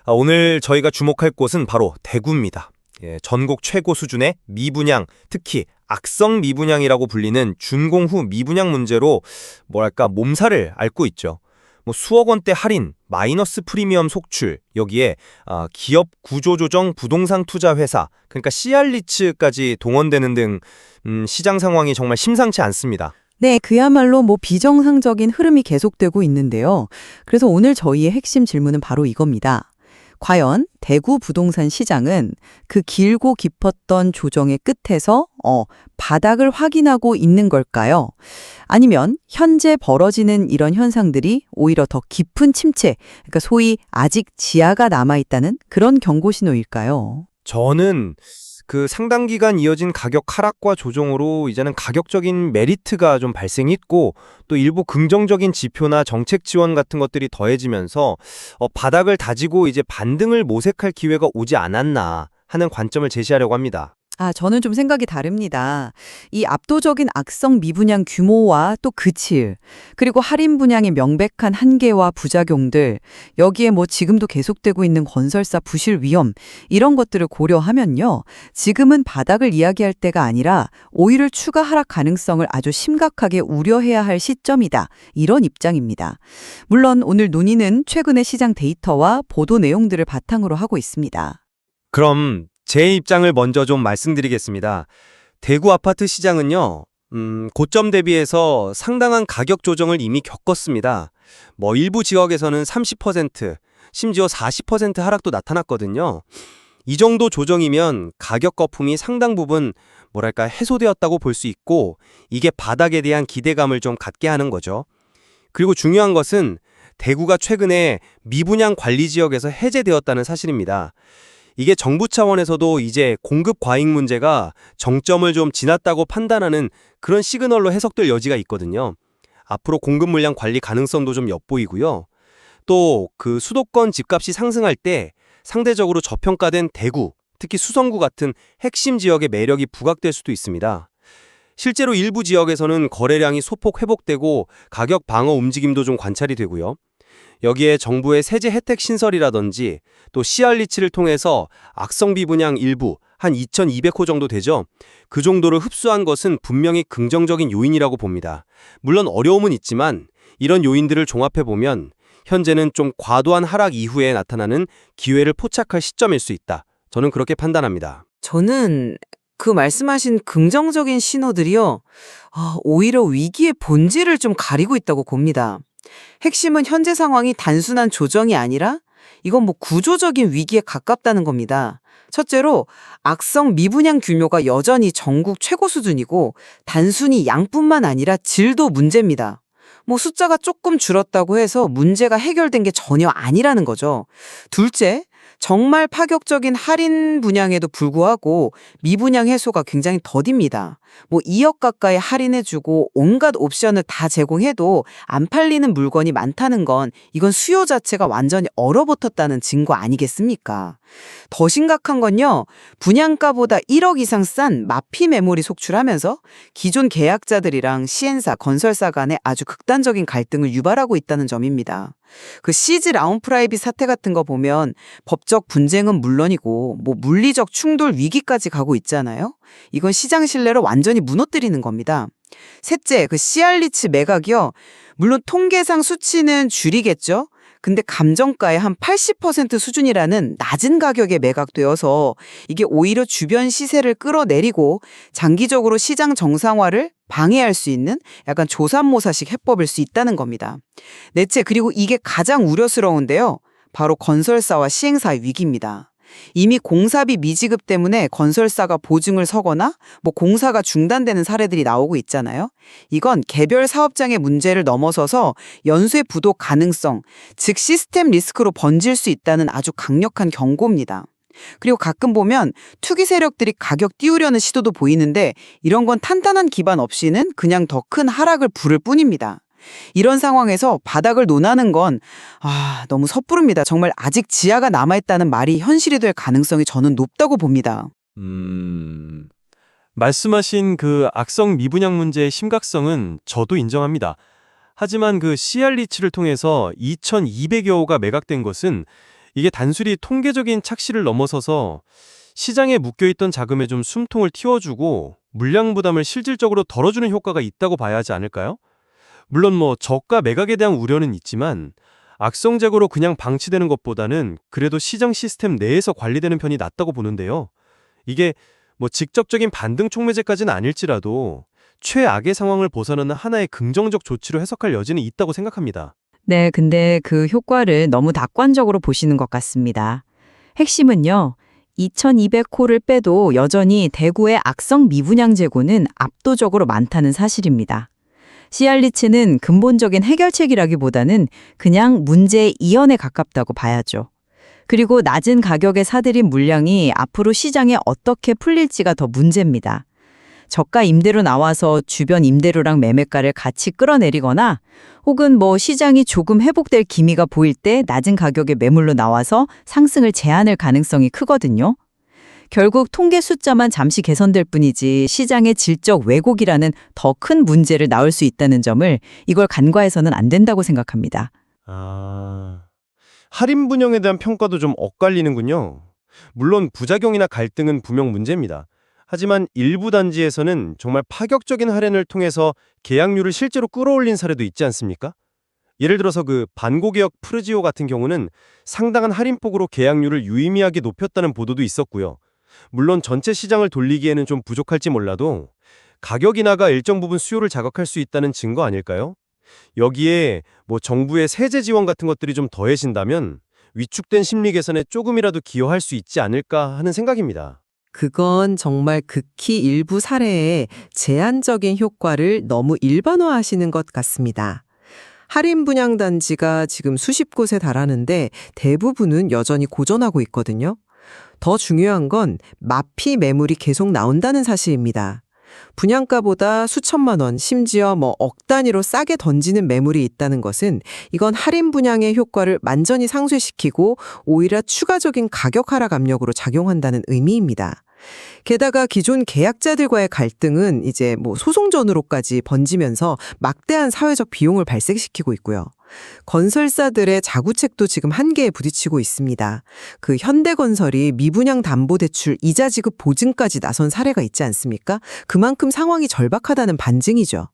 오늘 저희가 주목할 곳은 바로 대구입니다. 전국 최고 수준의 미분양, 특히 악성 미분양이라고 불리는 준공후 미분양 문제로 몸살을 앓고 있죠. 수억 원대 할인, 마이너스 프리미엄 속출, 여기에 기업 구조조정 부동산 투자 회사, 그러니까 CR리츠까지 동원되는 등 시장 상황이 정말 심상치 않습니다. 네, 그야말로 비정상적인 흐름이 계속되고 있는데요. 그래서 오늘 저희의 핵심 질문은 바로 이겁니다. 과연 대구 부동산 시장은 그 길고 깊었던 조정의 끝에서 바닥을 확인하고 있는 걸까요? 아니면 현재 벌어지는 이런 현상들이 오히려 더 깊은 침체, 그러니까 소위 아직 지하가 남아있다는 그런 경고 신호일까요? 저는 상당 기간 이어진 가격 하락과 조정으로 이제는 가격적인 메리트가 좀 발생했고, 또 일부 긍정적인 지표나 정책 지원 같은 것들이 더해지면서 바닥을 다지고 이제 반등을 모색할 기회가 오지 않았나 하는 관점을 제시하려고 합니다. 저는 좀 생각이 다릅니다. 이 압도적인 악성 미분양 규모와 또 그칠, 그리고 할인 분양의 명백한 한계와 부작용들, 여기에 지금도 계속되고 있는 건설사 부실 위험, 이런 것들을 고려하면요. 지금은 바닥을 이야기할 때가 아니라 오히려 추가 하락 가능성을 아주 심각하게 우려해야 할 시점이다. 이런 입장입니다. 물론 오늘 논의는 최근의 시장 데이터와 보도 내용들을 바탕으로 하고 있습니다. 그럼 제 입장을 먼저 좀 말씀드리겠습니다. 대구 아파트 시장은요, 고점 대비해서 상당한 가격 조정을 이미 겪었습니다. 일부 지역에서는 30%, 심지어 40% 하락도 나타났거든요. 이 정도 조정이면 가격 거품이 상당 부분 해소되었다고 볼 수 있고, 이게 바닥에 대한 기대감을 좀 갖게 하는 거죠. 그리고 중요한 것은 대구가 최근에 미분양 관리 지역에서 해제되었다는 사실입니다. 이게 정부 차원에서도 이제 공급 과잉 문제가 정점을 좀 지났다고 판단하는 그런 시그널로 해석될 여지가 있거든요. 앞으로 공급 물량 관리 가능성도 좀 엿보이고요. 또 수도권 집값이 상승할 때 상대적으로 저평가된 대구, 특히 수성구 같은 핵심 지역의 매력이 부각될 수도 있습니다. 실제로 일부 지역에서는 거래량이 소폭 회복되고 가격 방어 움직임도 좀 관찰이 되고요. 여기에 정부의 세제 혜택 신설이라든지 또 CR리츠를 통해서 악성 비분양 일부 한 2,200호 정도 되죠. 그 정도를 흡수한 것은 분명히 긍정적인 요인이라고 봅니다. 물론 어려움은 있지만 이런 요인들을 종합해보면 현재는 좀 과도한 하락 이후에 나타나는 기회를 포착할 시점일 수 있다. 저는 그렇게 판단합니다. 저는 그 말씀하신 긍정적인 신호들이요, 오히려 위기의 본질을 좀 가리고 있다고 봅니다. 핵심은 현재 상황이 단순한 조정이 아니라 이건 구조적인 위기에 가깝다는 겁니다. 첫째로 악성 미분양 규모가 여전히 전국 최고 수준이고 단순히 양뿐만 아니라 질도 문제입니다. 숫자가 조금 줄었다고 해서 문제가 해결된 게 전혀 아니라는 거죠. 둘째, 정말 파격적인 할인 분양에도 불구하고 미분양 해소가 굉장히 더딥니다. 2억 가까이 할인해주고 온갖 옵션을 다 제공해도 안 팔리는 물건이 많다는 건 이건 수요 자체가 완전히 얼어붙었다는 증거 아니겠습니까? 더 심각한 건요, 분양가보다 1억 이상 싼 마피 매물이 속출하면서 기존 계약자들이랑 시행사, 건설사 간에 아주 극단적인 갈등을 유발하고 있다는 점입니다. CG 라운프라이빗 사태 같은 거 보면 법적 분쟁은 물론이고 물리적 충돌 위기까지 가고 있잖아요. 이건 시장 신뢰를 완전히 무너뜨리는 겁니다. 셋째, CR리츠 매각이요. 물론 통계상 수치는 줄이겠죠. 근데 감정가의 한 80% 수준이라는 낮은 가격에 매각되어서 이게 오히려 주변 시세를 끌어내리고 장기적으로 시장 정상화를 방해할 수 있는 약간 조삼모사식 해법일 수 있다는 겁니다. 넷째, 그리고 이게 가장 우려스러운데요. 바로 건설사와 시행사의 위기입니다. 이미 공사비 미지급 때문에 건설사가 보증을 서거나 공사가 중단되는 사례들이 나오고 있잖아요. 이건 개별 사업장의 문제를 넘어서서 연쇄 부도 가능성, 즉 시스템 리스크로 번질 수 있다는 아주 강력한 경고입니다. 그리고 가끔 보면 투기 세력들이 가격 띄우려는 시도도 보이는데 이런 건 탄탄한 기반 없이는 그냥 더 큰 하락을 부를 뿐입니다. 이런 상황에서 바닥을 논하는 건 너무 섣부릅니다. 정말 아직 지하가 남아있다는 말이 현실이 될 가능성이 저는 높다고 봅니다. 말씀하신 악성 미분양 문제의 심각성은 저도 인정합니다. 하지만 CR리츠를 통해서 2,200여 호가 매각된 것은 이게 단순히 통계적인 착시를 넘어서서 시장에 묶여있던 자금에 좀 숨통을 틔워주고 물량 부담을 실질적으로 덜어주는 효과가 있다고 봐야 하지 않을까요? 물론 저가 매각에 대한 우려는 있지만 악성 재고로 그냥 방치되는 것보다는 그래도 시장 시스템 내에서 관리되는 편이 낫다고 보는데요. 이게 직접적인 반등 촉매제까지는 아닐지라도 최악의 상황을 벗어나는 하나의 긍정적 조치로 해석할 여지는 있다고 생각합니다. 네, 근데 그 효과를 너무 낙관적으로 보시는 것 같습니다. 핵심은요, 2200호를 빼도 여전히 대구의 악성 미분양 재고는 압도적으로 많다는 사실입니다. 시알리츠는 근본적인 해결책이라기보다는 그냥 문제의 이연에 가깝다고 봐야죠. 그리고 낮은 가격에 사들인 물량이 앞으로 시장에 어떻게 풀릴지가 더 문제입니다. 저가 임대로 나와서 주변 임대료랑 매매가를 같이 끌어내리거나 혹은 시장이 조금 회복될 기미가 보일 때 낮은 가격에 매물로 나와서 상승을 제한할 가능성이 크거든요. 결국 통계 숫자만 잠시 개선될 뿐이지 시장의 질적 왜곡이라는 더 큰 문제를 낳을 수 있다는 점을 이걸 간과해서는 안 된다고 생각합니다. 할인 분양에 대한 평가도 좀 엇갈리는군요. 물론 부작용이나 갈등은 분명 문제입니다. 하지만 일부 단지에서는 정말 파격적인 할인을 통해서 계약률을 실제로 끌어올린 사례도 있지 않습니까? 예를 들어서 그 반고개역 푸르지오 같은 경우는 상당한 할인폭으로 계약률을 유의미하게 높였다는 보도도 있었고요. 물론 전체 시장을 돌리기에는 좀 부족할지 몰라도 가격 인하가 일정 부분 수요를 자극할 수 있다는 증거 아닐까요? 여기에 정부의 세제 지원 같은 것들이 좀 더해진다면 위축된 심리 개선에 조금이라도 기여할 수 있지 않을까 하는 생각입니다. 그건 정말 극히 일부 사례에 제한적인 효과를 너무 일반화하시는 것 같습니다. 할인 분양 단지가 지금 수십 곳에 달하는데 대부분은 여전히 고전하고 있거든요. 더 중요한 건 마피 매물이 계속 나온다는 사실입니다. 분양가보다 수천만 원, 심지어 억 단위로 싸게 던지는 매물이 있다는 것은 이건 할인 분양의 효과를 완전히 상쇄시키고 오히려 추가적인 가격 하락 압력으로 작용한다는 의미입니다. 게다가 기존 계약자들과의 갈등은 이제 소송전으로까지 번지면서 막대한 사회적 비용을 발생시키고 있고요. 건설사들의 자구책도 지금 한계에 부딪히고 있습니다. 그 현대건설이 미분양 담보대출 이자 지급 보증까지 나선 사례가 있지 않습니까? 그만큼 상황이 절박하다는 반증이죠.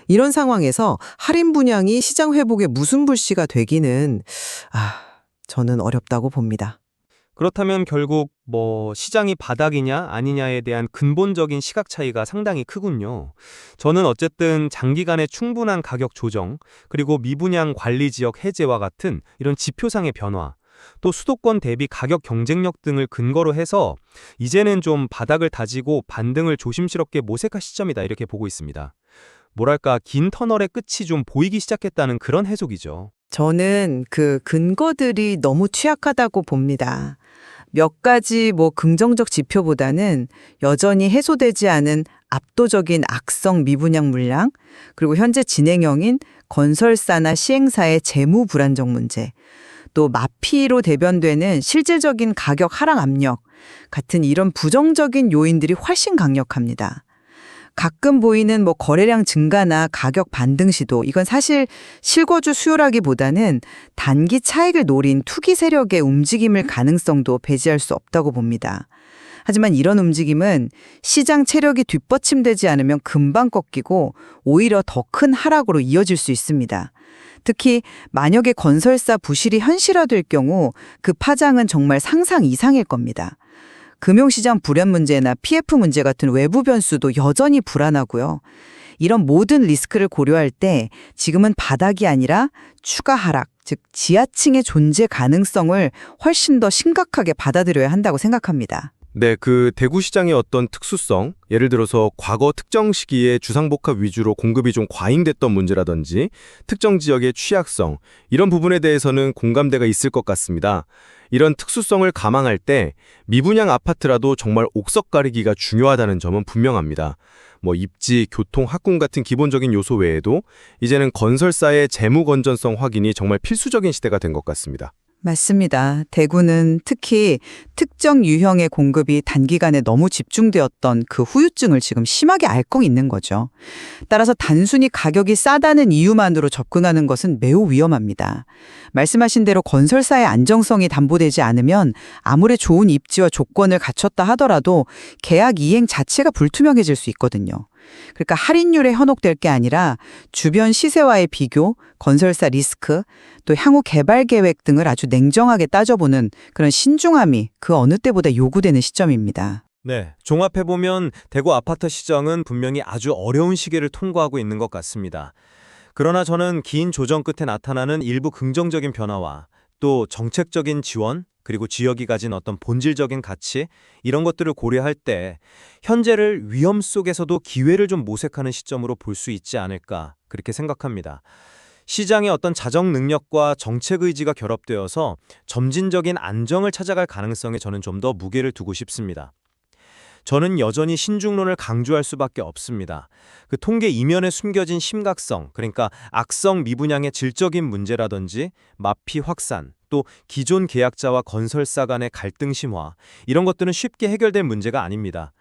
이런 상황에서 할인 분양이 시장 회복의 무슨 불씨가 되기는 저는 어렵다고 봅니다. 그렇다면 결국 시장이 바닥이냐 아니냐에 대한 근본적인 시각 차이가 상당히 크군요. 저는 어쨌든 장기간의 충분한 가격 조정, 그리고 미분양 관리 지역 해제와 같은 이런 지표상의 변화, 또 수도권 대비 가격 경쟁력 등을 근거로 해서 이제는 좀 바닥을 다지고 반등을 조심스럽게 모색할 시점이다 이렇게 보고 있습니다. 뭐랄까 긴 터널의 끝이 좀 보이기 시작했다는 그런 해석이죠. 저는 그 근거들이 너무 취약하다고 봅니다. 몇 가지 긍정적 지표보다는 여전히 해소되지 않은 압도적인 악성 미분양 물량, 그리고 현재 진행형인 건설사나 시행사의 재무 불안정 문제, 또 마피로 대변되는 실질적인 가격 하락 압력 같은 이런 부정적인 요인들이 훨씬 강력합니다. 가끔 보이는 거래량 증가나 가격 반등 시도, 이건 사실 실거주 수요라기보다는 단기 차익을 노린 투기 세력의 움직임일 가능성도 배제할 수 없다고 봅니다. 하지만 이런 움직임은 시장 체력이 뒷받침되지 않으면 금방 꺾이고 오히려 더 큰 하락으로 이어질 수 있습니다. 특히 만약에 건설사 부실이 현실화될 경우 그 파장은 정말 상상 이상일 겁니다. 금융시장 불안 문제나 PF 문제 같은 외부 변수도 여전히 불안하고요. 이런 모든 리스크를 고려할 때 지금은 바닥이 아니라 추가 하락, 즉 지하층의 존재 가능성을 훨씬 더 심각하게 받아들여야 한다고 생각합니다. 네, 그 대구 시장의 어떤 특수성, 예를 들어서 과거 특정 시기에 주상복합 위주로 공급이 좀 과잉됐던 문제라든지 특정 지역의 취약성, 이런 부분에 대해서는 공감대가 있을 것 같습니다. 이런 특수성을 감안할 때 미분양 아파트라도 정말 옥석 가리기가 중요하다는 점은 분명합니다. 입지, 교통, 학군 같은 기본적인 요소 외에도 이제는 건설사의 재무 건전성 확인이 정말 필수적인 시대가 된 것 같습니다. 맞습니다. 대구는 특히 특정 유형의 공급이 단기간에 너무 집중되었던 그 후유증을 지금 심하게 앓고 있는 거죠. 따라서 단순히 가격이 싸다는 이유만으로 접근하는 것은 매우 위험합니다. 말씀하신 대로 건설사의 안정성이 담보되지 않으면 아무리 좋은 입지와 조건을 갖췄다 하더라도 계약 이행 자체가 불투명해질 수 있거든요. 그러니까 할인율에 현혹될 게 아니라 주변 시세와의 비교, 건설사 리스크, 또 향후 개발 계획 등을 아주 냉정하게 따져보는 그런 신중함이 그 어느 때보다 요구되는 시점입니다. 네, 종합해보면 대구 아파트 시장은 분명히 아주 어려운 시기를 통과하고 있는 것 같습니다. 그러나 저는 긴 조정 끝에 나타나는 일부 긍정적인 변화와 또 정책적인 지원, 그리고 지역이 가진 어떤 본질적인 가치, 이런 것들을 고려할 때 현재를 위험 속에서도 기회를 좀 모색하는 시점으로 볼 수 있지 않을까, 그렇게 생각합니다. 시장의 어떤 자정 능력과 정책 의지가 결합되어서 점진적인 안정을 찾아갈 가능성에 저는 좀 더 무게를 두고 싶습니다. 저는 여전히 신중론을 강조할 수밖에 없습니다. 그 통계 이면에 숨겨진 심각성, 그러니까 악성 미분양의 질적인 문제라든지 마피 확산, 또 기존 계약자와 건설사 간의 갈등 심화, 이런 것들은 쉽게 해결될 문제가 아닙니다.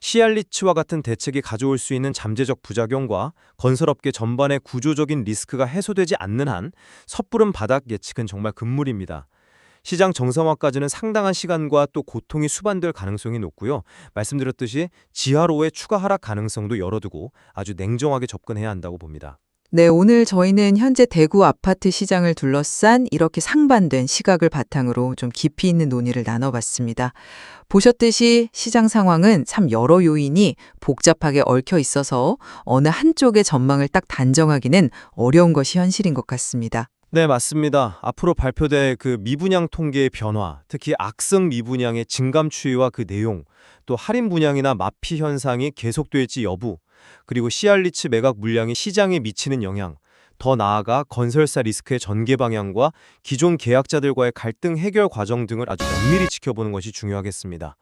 시알리츠와 같은 대책이 가져올 수 있는 잠재적 부작용과 건설업계 전반의 구조적인 리스크가 해소되지 않는 한 섣부른 바닥 예측은 정말 금물입니다. 시장 정상화까지는 상당한 시간과 또 고통이 수반될 가능성이 높고요. 말씀드렸듯이 지하로의 추가 하락 가능성도 열어두고 아주 냉정하게 접근해야 한다고 봅니다. 네, 오늘 저희는 현재 대구 아파트 시장을 둘러싼 이렇게 상반된 시각을 바탕으로 좀 깊이 있는 논의를 나눠봤습니다. 보셨듯이 시장 상황은 참 여러 요인이 복잡하게 얽혀 있어서 어느 한쪽의 전망을 딱 단정하기는 어려운 것이 현실인 것 같습니다. 네, 맞습니다. 앞으로 발표될 그 미분양 통계의 변화, 특히 악성 미분양의 증감 추이와 그 내용, 또 할인 분양이나 마피 현상이 계속될지 여부, 그리고 시알리츠 매각 물량이 시장에 미치는 영향, 더 나아가 건설사 리스크의 전개 방향과 기존 계약자들과의 갈등 해결 과정 등을 아주 면밀히 지켜보는 것이 중요하겠습니다.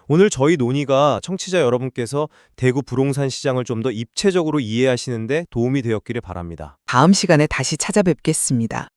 오늘 저희 논의가 청취자 여러분께서 대구 부동산 시장을 좀 더 입체적으로 이해하시는 데 도움이 되었기를 바랍니다. 다음 시간에 다시 찾아뵙겠습니다.